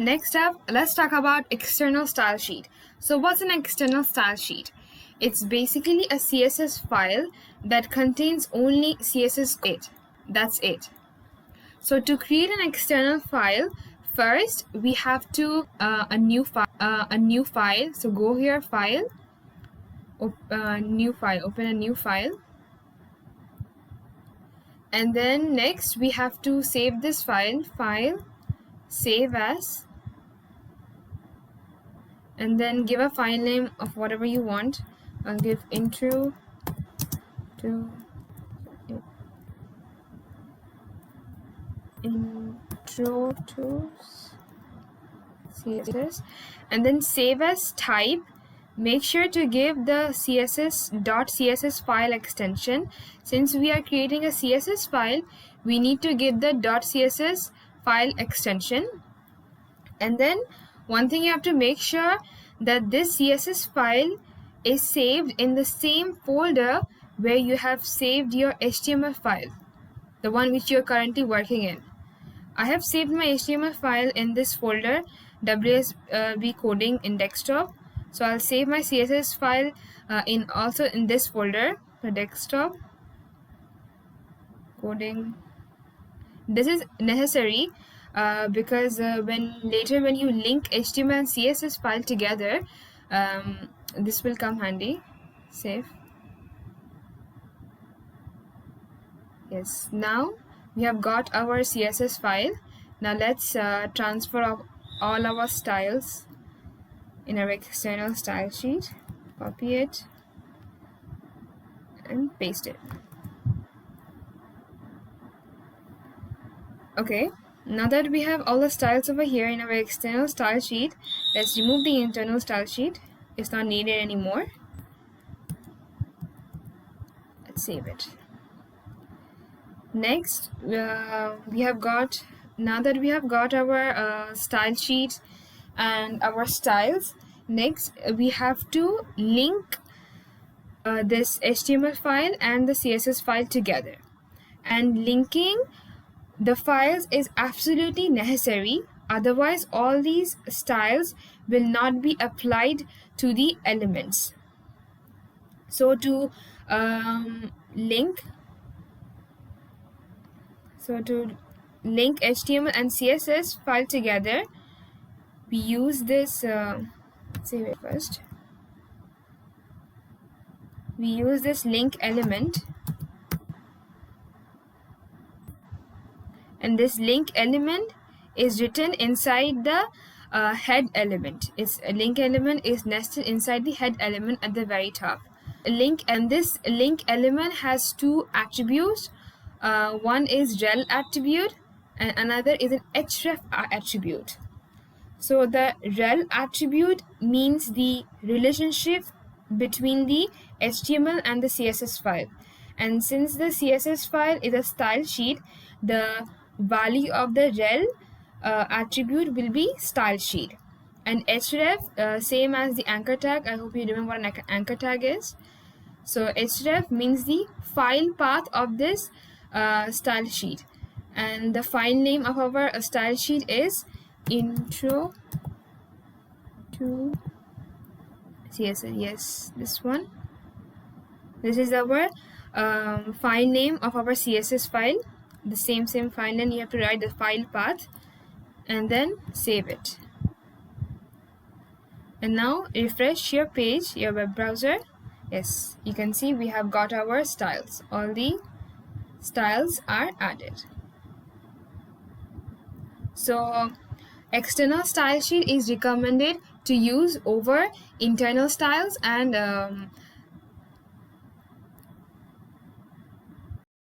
Next up, let's talk about external style sheet. So what's an external style sheet? It's basically a CSS file that contains only CSS code. That's it. So to create an external file, first we have to a new file. So go here, file, new file, open a new file. And then next we have to save this file, save as, and then give a file name of whatever you want. I'll give intro to CSS, and then save as type. Make sure to give the CSS file extension. Since we are creating a CSS file, we need to give the .css file extension. And then one thing you have to make sure that this CSS file is saved in the same folder where you have saved your HTML file, the one which you're currently working in. I have saved my HTML file in this folder, WSB coding in desktop. So I'll save my CSS file also in this folder, the desktop coding. This is necessary because when you link HTML and CSS file together, this will come handy. Save. Yes, now we have got our CSS file. Now let's transfer all our styles in our external style sheet. Copy it and paste it. Okay, now that we have all the styles over here in our external style sheet, let's remove the internal style sheet. It's not needed anymore. Let's save it. Next, now that we have got our style sheet and our styles, next we have to link this HTML file and the CSS file together. And linking the files is absolutely necessary, otherwise all these styles will not be applied to the elements. So to link HTML and CSS file together, we use this save it first. We use this link element, and this link element is written inside the head element. Its link element is nested inside the head element at the very top. This link element has two attributes. One is rel attribute and another is an href attribute. So the rel attribute means the relationship between the HTML and the CSS file. And since the CSS file is a style sheet, the value of the rel attribute will be style sheet. And href, same as the anchor tag. I hope you remember what an anchor tag is. So href means the file path of this style sheet, and the file name of our style sheet is intro to CSS. Yes, this one. This is our file name of our CSS file. The same file name. You have to write the file path and then save it. And now refresh your page, your web browser. Yes, you can see we have got our styles. All the styles are added. So external style sheet is recommended to use over internal styles, and